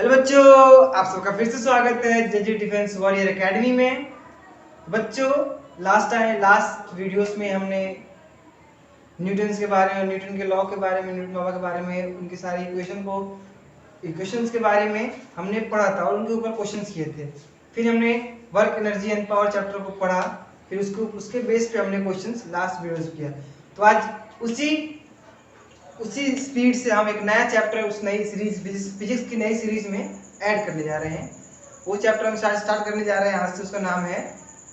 Hello बच्चों, आप सबका फिर से स्वागत है जेजे डिफेंस वॉरियर एकेडमी में। बच्चों, लास्ट वीडियोस में हमने न्यूटन के बारे में, न्यूटन के लॉ के बारे में, न्यूटन बाबा के बारे में, उनके सारे इक्वेशंस के बारे में हमने पढ़ा था और उनके ऊपर क्वेश्चंस किए थे। फिर हमने work, energy and power chapter को पढ़ा, फिर उसके बेस पे हमने क्वेश्चंस लास्ट वीडियोस किया। तो आज उसी स्पीड से हम एक नया चैप्टर उस नई सीरीज फिजिक्स की नई सीरीज में ऐड करने जा रहे हैं। वो चैप्टर हम स्टार्ट करने जा रहे हैं आज से। उसका नाम है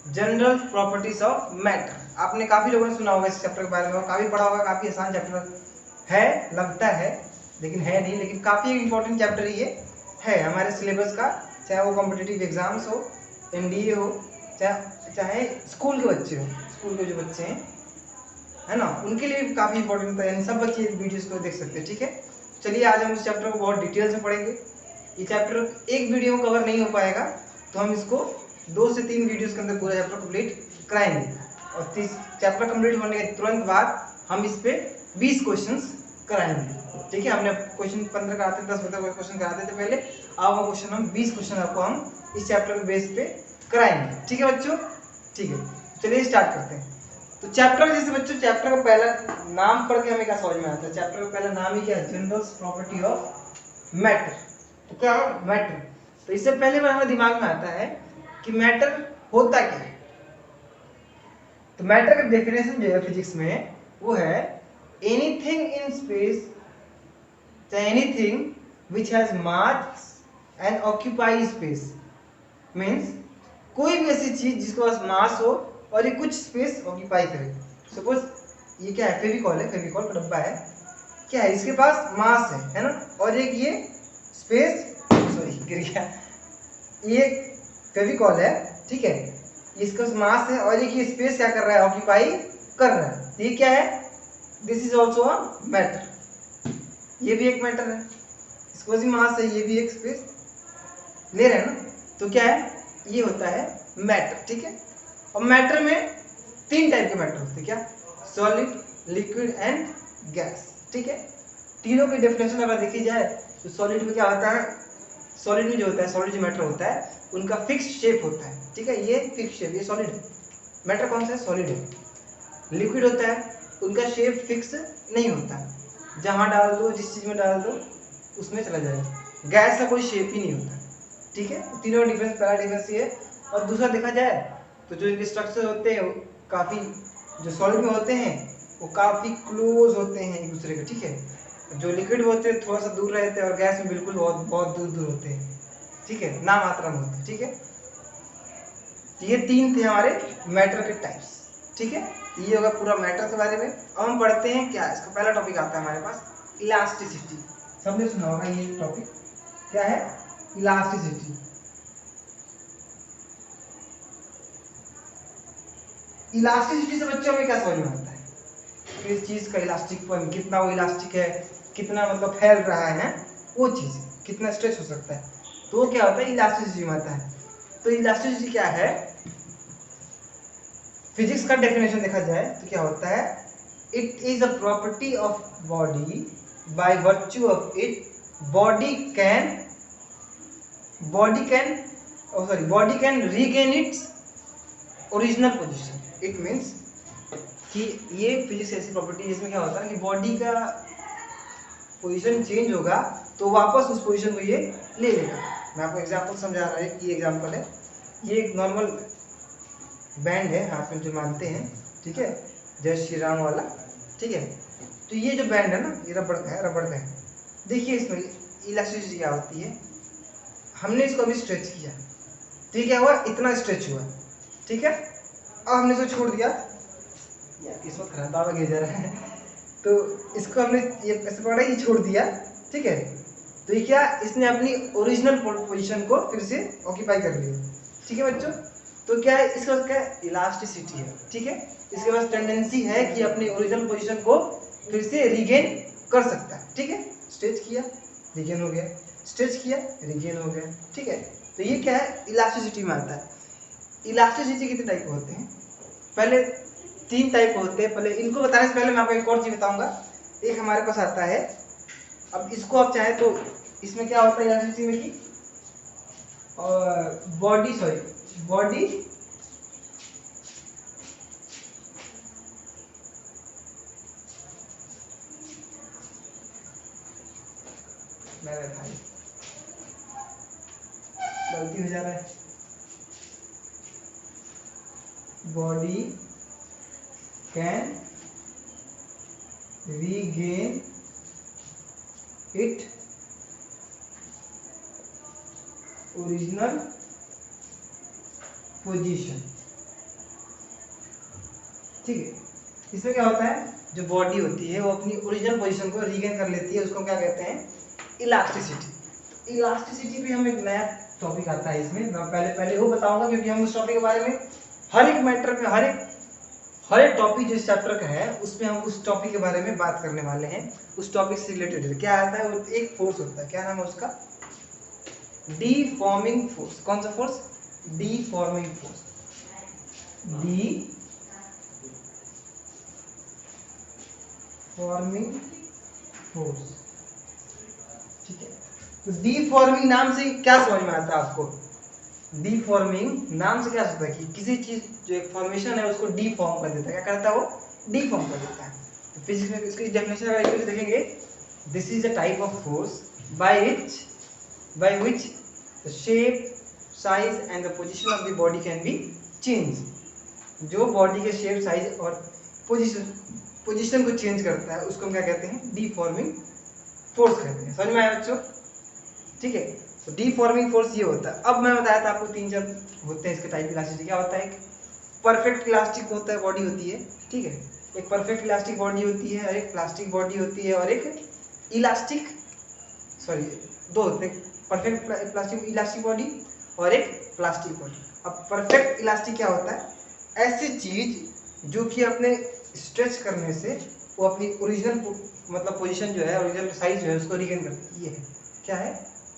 जनरल प्रॉपर्टीज ऑफ मैटर। आपने काफी लोगों ने सुना होगा इस चैप्टर के बारे में, काफी पढ़ा होगा। काफी आसान चैप्टर है, लगता है, लेकिन है नहीं, लेकिन काफी इंपॉर्टेंट चैप्टर ये है हमारे सिलेबस का। चाहे वो कॉम्पिटिटिव एग्जाम्स हो, एनडीए हो, चाहे स्कूल के बच्चे हो, स्कूल के जो बच्चे हैं है ना, उनके लिए भी काफी इंपॉर्टेंट है। सब बच्चे वीडियोस को देख सकते हैं। ठीक है, चलिए आज हम इस चैप्टर को बहुत डिटेल से पढ़ेंगे। ये चैप्टर एक वीडियो में कवर नहीं हो पाएगा, तो हम इसको 2 से 3 वीडियोस के अंदर पूरा चैप्टर कंप्लीट कराएंगे। और चैप्टर कंप्लीट होने के तुरंत बाद हम इस पे 20 क्वेश्चंस कराएंगे। ठीक है, हमने क्वेश्चन 15 कराते थे, 10-15 क्वेश्चन कराते थे पहले। अब वो क्वेश्चन हम 20 क्वेश्चन आपको हम इस चैप्टर के बेस पे कराएंगे। ठीक है बच्चों, ठीक है, चलिए स्टार्ट करते हैं। तो चैप्टर जैसे बच्चों, चैप्टर का पहला नाम पढ़ के हमें क्या समझ में आता है? चैप्टर का पहला नाम ही क्या है? General property of matter. तो क्या है मैटर? तो इससे पहले हमारे दिमाग में आता है कि मैटर होता क्या है। तो मैटर का डेफिनेशन जो है फिजिक्स में वो है anything in space, anything which has mass and occupy space. Means कोई भी ऐसी चीज जिसके पास मास हो और ये कुछ स्पेस ऑक्यूपाई करे। सपोज ये क्या है? फेविकॉल है, फेविकॉल का डब्बा है। क्या है? इसके पास मास है ना, और एक ये स्पेस, सॉरी गिर गया, ये फेविकॉल है, ठीक है, इसका मास है और एक ये स्पेस क्या कर रहा है? ऑक्यूपाई कर रहा है। ये क्या है? This is also a matter. ये भी एक मैटर है, इसको भी मास है, ये भी एक स्पेस ले रहे हैं ना, तो क्या है? ये होता है मैटर। ठीक है, और मैटर में 3 टाइप के मैटर होते हैं। क्या? Solid, liquid and gas. ठीक है, तीनों की डेफिनेशन अगर देखी जाए तो सॉलिड में क्या होता है? सॉलिड में जो होता है, सॉलिड जो मैटर होता है उनका फिक्स शेप होता है। ठीक है, ये फिक्स शेप, ये सॉलिड है। मैटर कौन सा है? सॉलिड है। लिक्विड होता है, उनका शेप फिक्स नहीं होता, जहां डाल दो, जिस चीज में डाल दो उसमें चला जाएगा। गैस का कोई शेप ही नहीं होता। ठीक है, तीनों डिफरेंस, पहला डिफरेंस ये है। और दूसरा देखा जाए तो जो इनके स्ट्रक्चर होते हैं काफी, जो सॉलिड में होते हैं वो काफी क्लोज होते हैं एक दूसरे के। ठीक है, जो लिक्विड होते हैं थोड़ा सा दूर रहते हैं, और गैस में बिल्कुल बहुत बहुत दूर दूर होते हैं। ठीक है, ना मात्रा में होते हैं। ठीक है, तो ये 3 थे हमारे मैटर के टाइप्स। ठीक है, ये होगा पूरा मैटर के बारे में। अब हम पढ़ते हैं क्या, इसका पहला टॉपिक आता है हमारे पास, इलास्टिसिटी। सबने सुना होगा ये टॉपिक, क्या है? इलास्टिसिटी। इलास्टिसिटी से बच्चों में क्या समझ में आता है? इस चीज का इलास्टिकपन, कितना वो इलास्टिक है, कितना मतलब फैल रहा है वो चीज, कितना स्ट्रेच हो सकता है, तो वो क्या होता है? इलास्टिसिटी में आता है। तो इलास्टिसिटी क्या है? फिजिक्स का डेफिनेशन देखा जाए तो क्या होता है? It is a property of body by virtue of it body can regain its original position. It means कि ये फिजिक्स ऐसी प्रॉपर्टी जिसमें क्या होता है कि बॉडी का पोजीशन चेंज होगा तो वापस उस पोजीशन को ये ले लेगा। मैं आपको एग्जांपल समझा रहा है। ये एग्जांपल है, ये एक नॉर्मल बैंड है हाथ में जो मानते हैं, ठीक है, जय श्री राम वाला। ठीक है, तो ये जो बैंड है ना, ये रबड़ का है, रबड़ का है। देखिए इसमें इलास्टिसिटी क्या होती है। हमने इसको अभी स्ट्रेच किया, तो ये क्या हुआ? इतना स्ट्रेच हुआ। ठीक है, अब हमने इसको छोड़ दिया, यार किस्मत खराब, बाबा गिर जा रहा है, तो इसको हमने ये ऐसे पकड़ा, ये छोड़ दिया। ठीक है, तो ये क्या? इसने अपनी ओरिजिनल पोजीशन को फिर से ऑक्यूपाई कर लिया। ठीक है बच्चों, तो क्या है? इसका क्या इलास्टिसिटी है। ठीक है, इसके पास टेंडेंसी है कि अपनी ओरिजिनल पोजीशन को फिर से रिगेन कर सकता है। ठीक है, स्ट्रेच किया, रिगेन हो गया, स्ट्रेच किया, रिगेन हो गया। ठीक है, तो ये क्या है? इलास्टिसिटी में आता है। इलास्टिसिटी कितने टाइप के होते हैं? पहले 3 टाइप होते हैं। पहले इनको बताने से पहले मैं आपको एक और चीज बताऊंगा। एक हमारे पास आता है, अब इसको आप चाहे तो इसमें क्या होता है इलास्टिसिटी में कि और बॉडी मेरे भाई गलती हो जा रहा है, body can regain it original position. ठीक है, इसमें क्या होता है, जो बॉडी होती है वो अपनी ओरिजिनल पोजीशन को रीगेन कर लेती है, उसको क्या कहते हैं, इलास्टिसिटी। इलास्टिसिटी पे हम एक नया टॉपिक आता है इसमें, मैं पहले वो बताऊंगा क्योंकि हम उस टॉपिक के बारे में हर एक मैटर में हर एक टॉपिक जो इस चैप्टर का है उसमें हम उस टॉपिक के बारे में बात करने वाले हैं। उस टॉपिक से रिलेटेड क्या आता है, वो एक फोर्स होता है, क्या नाम है उसका, डीफॉर्मिंग फोर्स। कौन सा फोर्स, डीफॉर्मिंग फोर्स, डीफॉर्मिंग फोर्स। ठीक है, तो डीफॉर्मिंग नाम से क्या समझ में आता है आपको, डीफॉर्मिंग नाम से क्या होता है कि किसी चीज जो एक फॉर्मेशन है उसको डीफॉर्म कर देता है, क्या करता है वो, डीफॉर्म कर देता है। तो फिजिक्स में इसकी डेफिनेशन अगर एक देखेंगे, this is a type of force by which the shape, size and the position of the body can be changed। जो बॉडी के शेप, साइज और पोजीशन को चेंज करता है उसको हम क्या कहते हैं, डीफॉर्मिंग फोर्स कहते हैं। समझ में आया बच्चों? ठीक है, तो डीफॉर्मिंग फोर्स ये होता है। अब मैं बताया था आपको 3-4 होते हैं इसके टाइप इलास्टिसिटी। क्या होता है, एक परफेक्ट इलास्टिक होता है, बॉडी होती है, ठीक है, एक परफेक्ट इलास्टिक बॉडी होती है, एक प्लास्टिक बॉडी होती है, और एक इलास्टिक दो होते हैं, परफेक्ट प्लास्टिक इलास्टिक बॉडी और एक प्लास्टिक बॉडी। अब परफेक्ट इलास्टिक क्या होता है, ऐसी चीज जो कि अपने स्ट्रेच करने से वो अपनी ओरिजिनल मतलब पोजीशन जो है, ओरिजिनल साइज जो है उसको रिगेन करती है। ये है क्या है,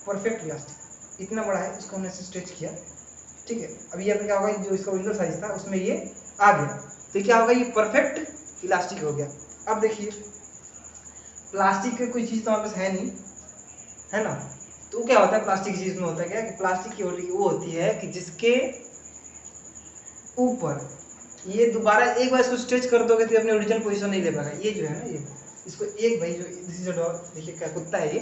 परफेक्ट इलास्टिक। इतना बड़ा है, इसको हमने स्ट्रेच किया, ठीक है, अब ये क्या होगा, जो इसका ओरिजिनल साइज था उसमें ये आ गया, तो क्या होगा, ये परफेक्ट इलास्टिक हो गया। अब देखिए, प्लास्टिक की कोई चीज तो हमारे पास है नहीं, है ना, तो क्या होता है प्लास्टिक की चीज में, होता है क्या कि प्लास्टिक की वो होती है कि जिसके ऊपर ये दोबारा एक बार इसको स्ट्रेच कर दोगे तो अपनी ओरिजिनल पोजीशन नहीं ले पाएगा। ये जो है ना, ये इसको एक भाई जो दिस इज अ डॉग, देखिए क्या कुत्ता है ये,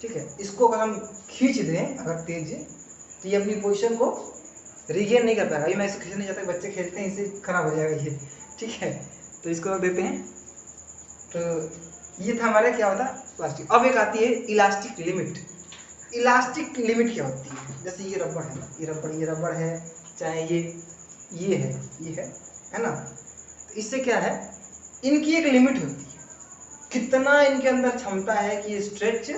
ठीक है, इसको अगर हम खींच दें अगर तेज, तो ये अपनी पोजीशन को रिगेन नहीं कर पाएगा। ये मैं इसको खींचने जाता, बच्चे खेलते हैं, इससे खराब हो जाएगा ये, ठीक है, तो इसको रख देते हैं। तो ये था हमारा क्या होता है, प्लास्टिक। अब एक आती है इलास्टिक लिमिट। इलास्टिक लिमिट क्या होती है, जैसे ये रबड़ है, ये रबड़ है, चाहे ये है ना, तो इससे क्या है, इनकी एक लिमिट होती है, कितना इनके अंदर क्षमता है कि ये स्ट्रेच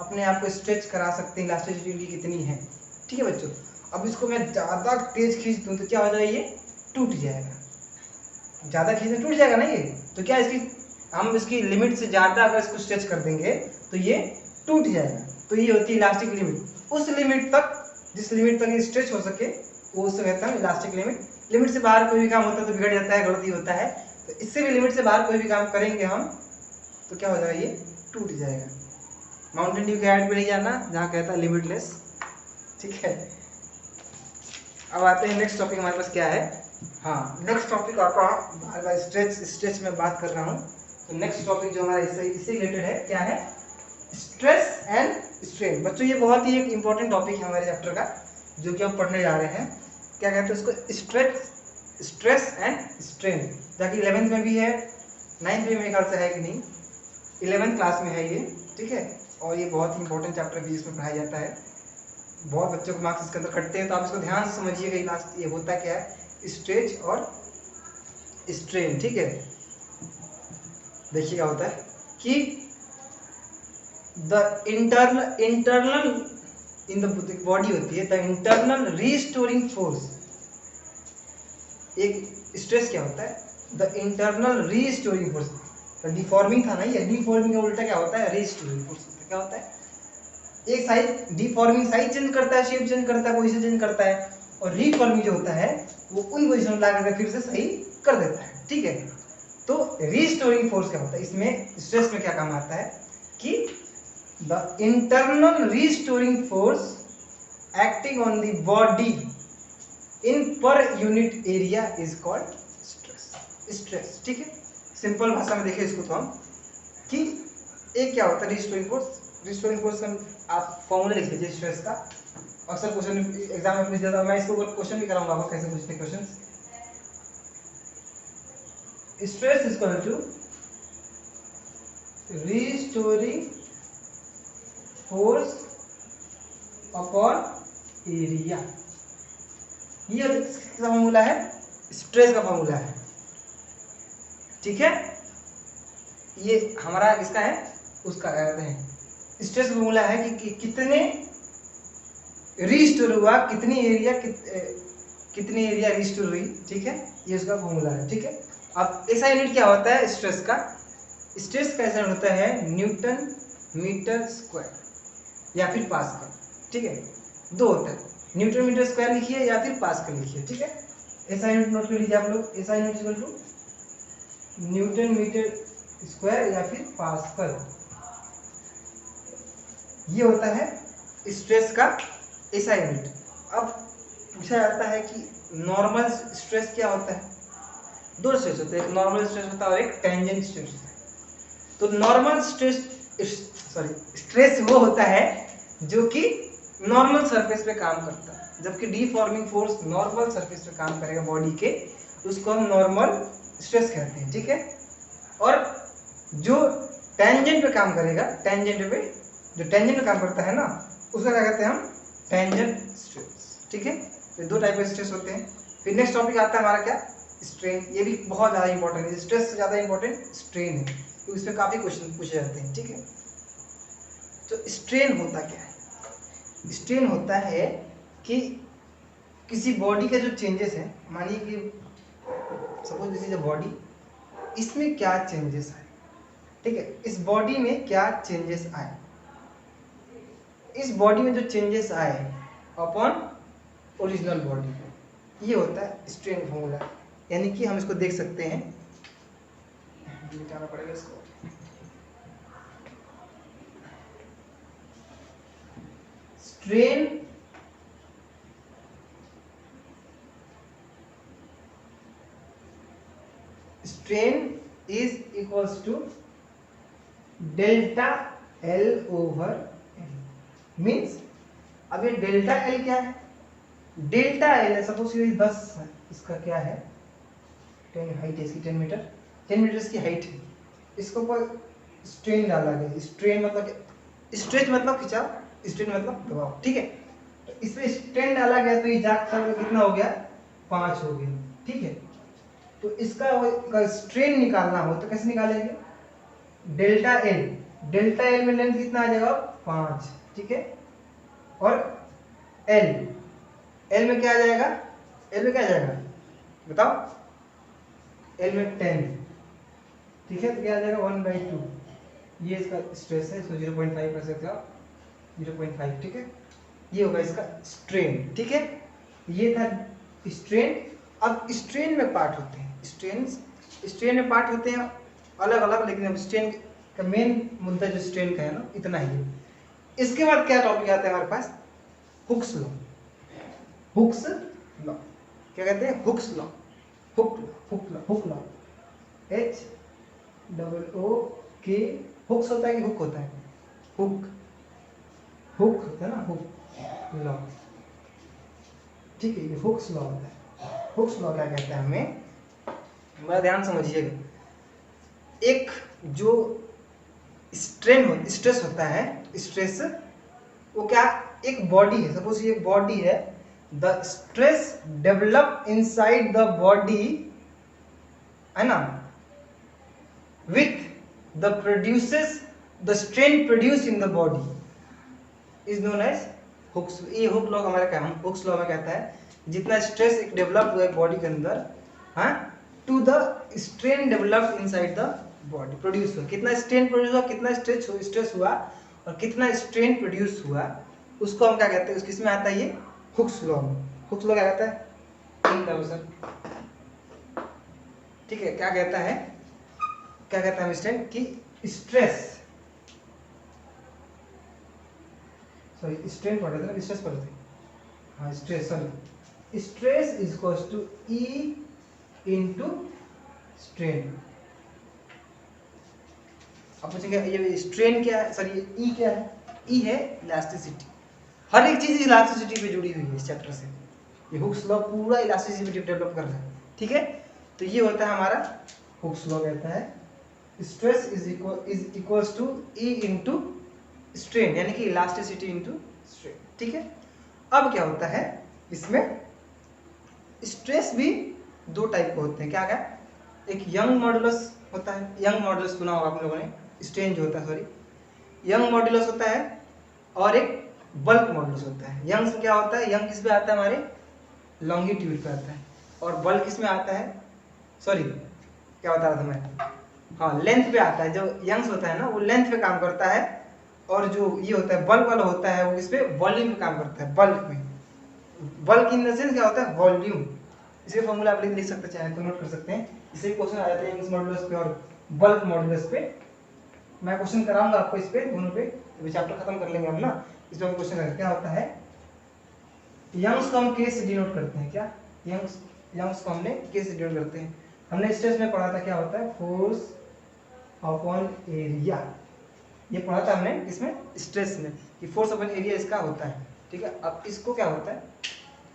अपने आप को स्ट्रेच करा सकते हैं, इलास्टिसिटी कितनी है। ठीक है बच्चों, अब इसको मैं ज़्यादा तेज खींच दूँ तो क्या हो जाएगा, ये टूट जाएगा, ज़्यादा खींचने टूट जाएगा ना ये, तो क्या हम इसकी लिमिट से ज़्यादा अगर इसको स्ट्रेच कर देंगे तो ये टूट जाएगा। तो ये होती है इलास्टिक लिमिट। उस लिमिट तक, जिस लिमिट तक ये स्ट्रेच हो सके वो उससे कहता है इलास्टिक लिमिट। लिमिट से बाहर कोई भी काम होता है तो बिगड़ जाता है, गलती होता है, तो इससे भी लिमिट से बाहर कोई भी काम करेंगे हम तो क्या हो जाएगा, ये टूट जाएगा। माउंटेन ड्यू के ऐड पे नहीं जाना जहाँ कहता है लिमिटलेस, ठीक है। अब आते हैं नेक्स्ट टॉपिक, हमारे पास क्या है, हाँ नेक्स्ट टॉपिक आपका स्ट्रेच में बात कर रहा हूँ, तो नेक्स्ट टॉपिक जो हमारा इससे रिलेटेड है क्या है, स्ट्रेस एंड स्ट्रेन। बच्चों ये बहुत ही एक इंपॉर्टेंट टॉपिक है हमारे चैप्टर का, जो कि हम पढ़ने जा रहे हैं। क्या कहते हैं उसको, स्ट्रेस एंड स्ट्रेन, ताकि 11th में भी है, 9th में मेरे ख्याल से है कि नहीं, 11th क्लास में है ये, ठीक है, और ये बहुत ही इंपॉर्टेंट चैप्टर भी इसमें पढ़ाया जाता है। बहुत बच्चों को मार्क्स इसके अंदर कटते हैं, तो आप इसको ध्यान से समझिएगा। लास्ट ये होता क्या है, स्ट्रेच और स्ट्रेन, ठीक है। देखिए क्या होता है कि the internal in the body होती है द इंटरनल रीस्टोरिंग फोर्स। एक स्ट्रेस क्या होता है, द इंटरनल रीस्टोरिंग फोर्स। तो डिफॉर्मिंग था ना ये, डिफॉर्मिंग का उल्टा क्या होता है, रीस्टोरिंग फोर्स। क्या होता है, एक साइड डिफॉर्मिंग साइज चेंज करता है, शेप चेंज करता है, पोजीशन चेंज करता है, और रीफॉर्मिंग जो होता है वो उन पोजीशन में लाकर फिर से सही कर देता है, ठीक है। तो रीस्टोरिंग फोर्स क्या होता है, इसमें स्ट्रेस में क्या काम आता है कि the internal restoring force acting on the body in per unit area is called stress. Stress, ठीक है, सिंपल भाषा में देखें इसको तो हम कि एक क्या होता है रिस्टोरिंग फोर्स। रिस्टोरिंग फोर्स का आप फॉर्मूला लिख लीजिए स्ट्रेस का, अक्सर क्वेश्चन एग्जाम में पूछ जाता है। मैं इसको क्वेश्चन भी कराऊंगा आपको कैसे पूछते question. Stress is equal to restoring force upon area. ये किसका फॉर्मूला है? स्ट्रेस का फॉर्मूला है, ठीक है। ये हमारा किसका है? उसका कहते हैं स्ट्रेस का फॉर्मूला है कि कितने रिस्टोर हुआ, कितनी एरिया रिस्टोर हुई, ठीक है, ये उसका फॉर्मूला है, ठीक है। अब ऐसा यूनिट क्या होता है स्ट्रेस का? स्ट्रेस का ऐसा होता है न्यूटन मीटर स्क्वायर या फिर पास्कल, ठीक है, दो होता है, न्यूटन मीटर स्क्वायर लिखिए या फिर पास्कल लिखिए, ठीक है। ऐसा यूनिट नोट कर लीजिए आप लोग, ऐसा unit equal to newton metre square या फिर पास्कल, ये होता है स्ट्रेस का ऐसा यूनिट। अब पूछा जाता है कि नॉर्मल स्ट्रेस क्या होता है? दो स्ट्रेस होते हैं, एक नॉर्मल स्ट्रेस होता है और एक टेंजेंट स्ट्रेस होता है। तो नॉर्मल स्ट्रेस वो होता है जो कि नॉर्मल सरफेस पे काम करता है, जबकि डीफॉर्मिंग फोर्स नॉर्मल सरफेस पे काम करेगा बॉडी के, उसको हम नॉर्मल स्ट्रेस कहते हैं, ठीक है। और जो टेंजेंट पे काम करेगा, जो टेंजेंट पे काम करता है ना, उसका क्या कहते हैं हम? टेंजेंट स्ट्रेस, ठीक है। तो दो टाइप के स्ट्रेस होते हैं। फिर नेक्स्ट टॉपिक आता है हमारा क्या? स्ट्रेन। ये भी बहुत ज़्यादा इंपॉर्टेंट है, स्ट्रेस से ज़्यादा इंपॉर्टेंट स्ट्रेन है, तो इसमें काफ़ी क्वेश्चन पूछे जाते हैं, ठीक है। तो स्ट्रेन होता क्या है? स्ट्रेन होता है कि किसी बॉडी के जो चेंजेस हैं, मानिए कि suppose this is a body, इसमें क्या चेंजेस आए, ठीक है, इस बॉडी में क्या चेंजेस आए, इस बॉडी में जो चेंजेस आए अपॉन ओरिजिनल बॉडी, ये होता है स्ट्रेन फॉर्मूला। यानी कि हम इसको देख सकते हैं, मिटाना पड़ेगा इसको, strain is equals to delta L over L. Means अब ये डेल्टा एल क्या है? डेल्टा एल है, सपोज ये 10 है, इसका क्या है 10 हाइट है इसकी, 10 मीटर, 10 मीटर इसकी हाइट है, इसके ऊपर स्ट्रेन डाला गया। स्ट्रेन मतलब स्ट्रेच मतलब खिंचाव, स्ट्रेन मतलब दबाव, ठीक है। तो इसमें स्ट्रेन डाला गया तो ये जाकर कितना हो गया? 5 हो गया, ठीक है। तो इसका स्ट्रेन निकालना हो तो कैसे निकालेंगे? डेल्टा एल में लेंथ कितना आ जाएगा? 5, ठीक है। और एल में क्या आ जाएगा? एल में क्या आ जाएगा बताओ? एल में 10, ठीक है। तो क्या आ जाएगा? 1/2। ये इसका स्ट्रेस है, इसको 0.5 कर सकते हो आप, 0.5, ठीक है। ये होगा इसका स्ट्रेन, ठीक है। ये था स्ट्रेन। अब स्ट्रेन में पार्ट होते हैं, स्ट्रेन में पार्ट होते हैं अलग अलग, लेकिन अब स्ट्रेन का मेन मुद्दा जो स्ट्रेन का है ना, इतना ही है। इसके बाद क्या टॉपिक आता है हमारे पास? Hooke's law. हुक्स लॉ क्या कहते हैं? Hooke's law, Hooke law, HOOK। Hooke's होता है कि हुक होता है? हुक होता है ना, हुक लॉ, ठीक है। ये हुक्स लॉ होता है। हुक्स लॉ क्या कहता है हमें? बड़ा ध्यान समझिएगा। एक जो स्ट्रेस होता है, स्ट्रेस वो क्या? एक बॉडी है, सपोज ये बॉडी है, the stress develop inside the body, है ना, with the produces the strain produce in the body is known as Hooke's. ये हुक लॉ हमारा क्या, हुक्स लॉ में कहता है जितना स्ट्रेस एक डेवलप हुआ है बॉडी के अंदर, हाँ, to the strain develop inside the body, produce हुआ, कितना स्ट्रेन प्रोड्यूस हुआ, कितना स्ट्रेस हुआ और कितना स्ट्रेन प्रोड्यूस हुआ, उसको हम क्या कहते हैं? किसमें आता है ये? हुक्स लॉ में। हुक्स लॉ क्या कहता है? ठीक है, क्या कहता है स्ट्रेन की स्ट्रेस सॉरी स्ट्रेन पढ़ रहे थे ना, स्ट्रेस पढ़ रहे थे, हाँ stress, sorry stress is equals to E into strain. अब पूछेंगे ये स्ट्रेन क्या है, सॉरी ये ई क्या है, ई है इलास्टिसिटी। हर एक चीज इलास्टिसिटी पे जुड़ी हुई है इस चैप्टर से, ये हुक्स लॉ पूरा इलास्टिसिटी डेवलप कर रहा है, ठीक है। तो ये होता है हमारा हुक्स लॉ, कहता है stress is equals to E into strain, यानी कि इलास्टिसिटी इनटू स्ट्रेन, ठीक है। अब क्या होता है इसमें, स्ट्रेस भी दो टाइप के होते हैं, क्या क्या, एक यंग मॉडुलस होता है, यंग मॉडुलस सुना होगा आप लोगों ने, स्ट्रेन जो होता है, सॉरी यंग मॉडुलस होता है, और एक बल्क मॉडुलस होता है। यंग से क्या होता है, यंग किस पे आता है, हमारे लॉन्गिट्यूड पे आता है, और बल्क किस में आता है, सॉरी क्या बता रहा था मैं, हाँ लेंथ पे आता है। जो यंग्स होता है ना वो लेंथ पे काम करता है, और जो ये होता है बल्क वाला होता है वो इस पे वॉल्यूम पे काम करता है, बल्क में। बल्क इन द सेंस क्या होता है, वॉल्यूम। इसके फॉर्मूला आप लिख सकते, चाहे तो नोट कर सकते हैं, इसे क्वेश्चन आ जाते हैं यंग्स मॉडुलस पे और बल्क मॉडुलस पे। मैं क्वेश्चन कराऊंगा आपको इस पे, दोनों पे, अभी चैप्टर खत्म कर लेंगे हम ना, इस पे क्वेश्चन क्या होता है। यंग्स को हम के से डिनोट करते हैं, क्या यंग्स को हमने के से डिनोट करते हैं। हमने स्ट्रेस में पढ़ा था क्या होता है, फोर्स अपॉन एरिया, ये पढ़ा था हमने इसमें स्ट्रेस में कि फोर्स अपॉन एरिया इसका होता है, ठीक है। अब इसको क्या होता है,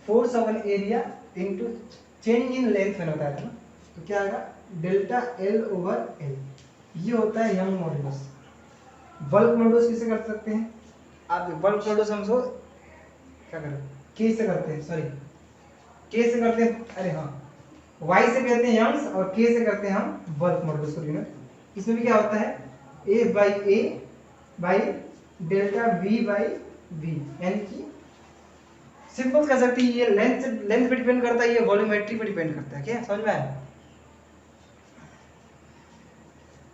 force upon area into change in length में बताया था ना, तो क्या आएगा डेल्टा एल ओवर एल, ये होता है यंग मॉडुलस। बल्क मॉडुलस किसे कर सकते हैं आप, बल्क मॉडुलस हम सो क्या करें, के से करते हैं, सॉरी के से करते हैं, अरे हाँ वाई से कहते हैं यंग्स, और के से करते हैं हम बल्क मॉडुलस को डिनोट। इसमें भी क्या होता है A by delta V by V, यानी कि सिंपल कह सकते हैं ये लेंथ पे डिपेंड करता है, ये वॉल्यूमेट्री पे डिपेंड करता है, क्या समझ में आया।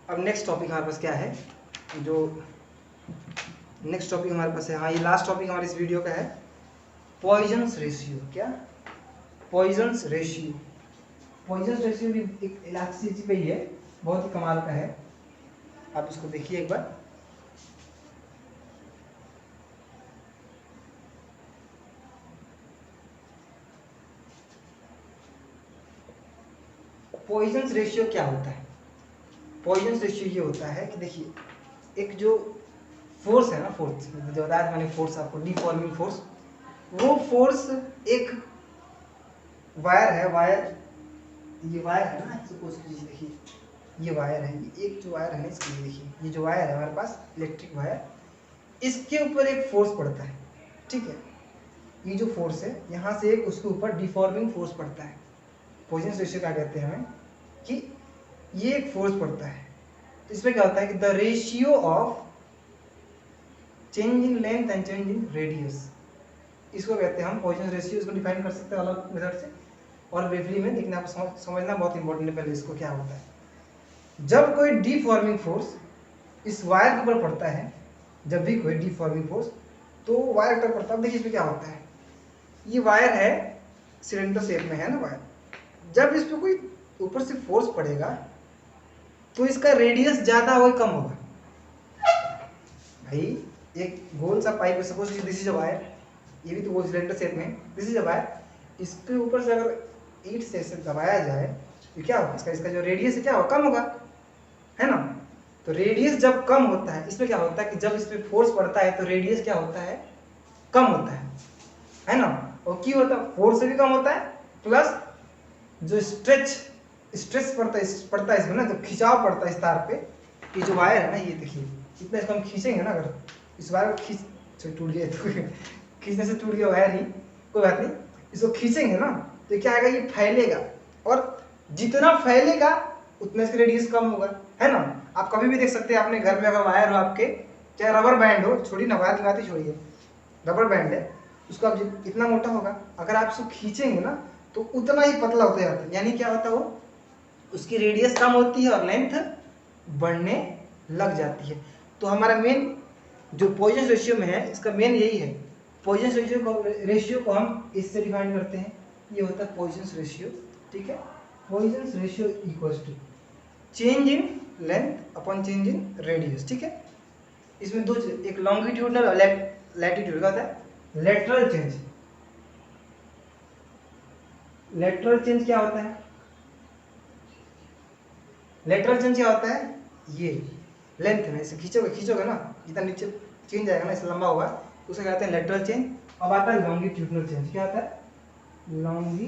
अब नेक्स्ट टॉपिक हमारे पास क्या है, जो नेक्स्ट टॉपिक हमारे पास है, हाँ ये लास्ट टॉपिक हमारे इस वीडियो का है, पॉइजन्स रेशियो। क्या पॉइजन्स रेशियो, पॉइजन्स रेशियो भी एक इलास्टिसिटी पे ही है, बहुत ही कमाल का है, आप इसको देखिए एक बार। पॉइजन्स रेशियो क्या होता है, पॉइजन्स रेशियो ये होता है कि देखिए एक जो फोर्स है ना, फोर्स जो बताया था मैंने, फोर्स आपको डिफॉर्मिंग फोर्स, वो फोर्स एक वायर है, वायर ये वायर है ना, सपोज कीजिए देखिए ये वायर है, ये एक जो वायर है ना इसके लिए देखिए, ये जो वायर है हमारे पास इलेक्ट्रिक वायर, इसके ऊपर एक फोर्स पड़ता है, ठीक है। ये जो फोर्स है यहाँ से एक उसके ऊपर डिफॉर्मिंग फोर्स पड़ता है। पॉइजन्स रेशियो क्या कहते हैं हमें, कि ये एक फोर्स पड़ता है, तो इसमें क्या होता है कि the ratio of change in length and change in radius, इसको कहते हैं हम पॉइजन्स रेशियो। इसको डिफाइन कर सकते हैं अलग मेथड से, और ब्रीफली में देखना आपको समझना बहुत इंपॉर्टेंट है पहले इसको, क्या होता है जब कोई डिफॉर्मिंग फोर्स इस वायर के ऊपर पड़ता है, जब भी कोई डिफॉर्मिंग फोर्स तो वायर पर पड़ता है। देखिए इसमें क्या होता है, ये वायर है सिलेंडर शेप में है ना वायर, जब इस पर कोई ऊपर से फोर्स पड़ेगा तो इसका रेडियस ज्यादा हो कम होगा। भाई एक गोल सा पाइप है, suppose this is a wire, ये भी तो गोल सिलेंडर शेप में, दिस इज अ वायर, इसके ऊपर से अगर ईंट से दबाया जाए तो क्या होगा, इसका जो रेडियस है क्या होगा, कम होगा, है ना। तो रेडियस जब कम होता है, इसमें क्या होता है कि जब इस पे फोर्स पड़ता है तो रेडियस क्या होता है, कम होता है ना। और क्यों होता है, फोर्स से भी कम होता है, प्लस जो स्ट्रेस पड़ता है इसमें ना, जो खिंचाव पड़ता है इस तार पे, ये जो वायर है ना, ये देखिए इतना इसको हम खींचेंगे ना, अगर इस वायर को खींच टूट गया तो खींचने से टूट गया वायर ही, कोई बात नहीं, इसको खींचेंगे ना तो क्या आएगा, ये फैलेगा, और जितना फैलेगा उतना इसका रेडियस कम होगा, है ना। आप कभी भी देख सकते हैं अपने घर में, अगर वायर हो आपके, चाहे रबर बैंड हो, छोड़िए ना वायर की बात ही छोड़िए, रबर बैंड है, उसको आप इतना मोटा होगा, अगर आप इसको खींचेंगे ना तो उतना ही पतला होता जाता है, यानी क्या होता है वो, उसकी रेडियस कम होती है और लेंथ बढ़ने लग जाती है। तो हमारा मेन जो पॉइजन्स रेशियो में है, इसका मेन यही है, पॉइजन्स रेशियो को हम इससे डिफाइन करते हैं, ये होता है पॉइजन्स रेशियो, ठीक है। Poisson's ratio equals to change in length upon change in radius, ठीक है। इसमें दो, एक लॉन्गिट्यूडनल और लैटिट्यूड का होता है लेटरल चेंज। लेटरल चेंज क्या होता है? लेटरल चेंज क्या होता है? ये लेंथ में इसे खींचोगे ना, इतना नीचे चेंज आएगा ना, इसे लंबा होगा, तो उसे कहते हैं लेटरल चेंज। अब आता है लॉन्गिट्यूडनल चेंज। क्या आता है? Longitudinal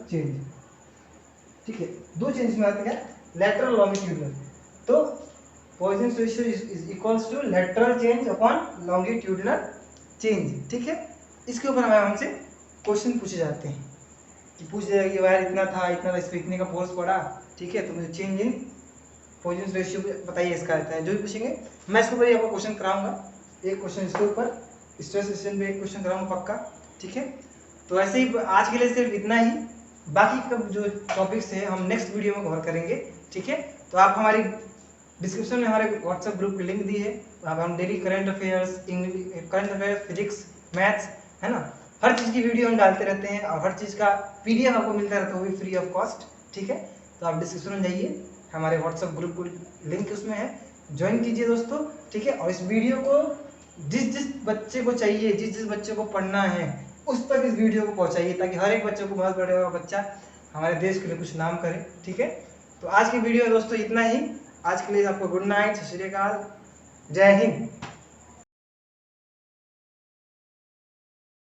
change. ठीक है, दो चेंज में आता है क्या? Lateral, longitudinal. तो Poisson ratio is equals to lateral change upon longitudinal change. ठीक है, इसके ऊपर हमें हमसे क्वेश्चन पूछे जाते हैं कि पूछ जाएगा कि वायर इतना था, इस पे इतने का फोर्स पड़ा, ठीक है, तो मुझे चेंज इन पॉइजन रेशियो बताइए, इसका रहता है। जो भी पूछेंगे मैं इसके ऊपर आपको क्वेश्चन कराऊंगा, एक क्वेश्चन इसके ऊपर, स्ट्रेस टेंशन पे एक क्वेश्चन कराऊंगा पक्का। ठीक है, तो ऐसे ही आज के लिए सिर्फ इतना ही, बाकी का जो टॉपिक्स है हम नेक्स्ट वीडियो में कवर करेंगे। ठीक है, तो आप हमारी डिस्क्रिप्शन में हमारे व्हाट्सएप ग्रुप की लिंक दी है, वहाँ पर हम daily current affairs, physics, maths, है ना, हर चीज़ की वीडियो हम डालते रहते हैं, और हर चीज़ का PDF आपको मिलता रहता है, वो भी फ्री ऑफ कॉस्ट। ठीक है, तो आप डिस्क्रिप्शन में जाइए, हमारे व्हाट्सएप ग्रुप को लिंक उसमें है, ज्वाइन कीजिए दोस्तों। ठीक है, और इस वीडियो को जिस बच्चे को चाहिए, जिस बच्चे को पढ़ना है, उस तक इस वीडियो को पहुंचाइए, ताकि हर एक बच्चे को बहुत बड़ा बच्चा हमारे देश के लिए कुछ नाम करे। ठीक है, तो आज की वीडियो दोस्तों इतना ही। आज के लिए आपको गुड नाइट, सत श्री अकाल, जय हिंद।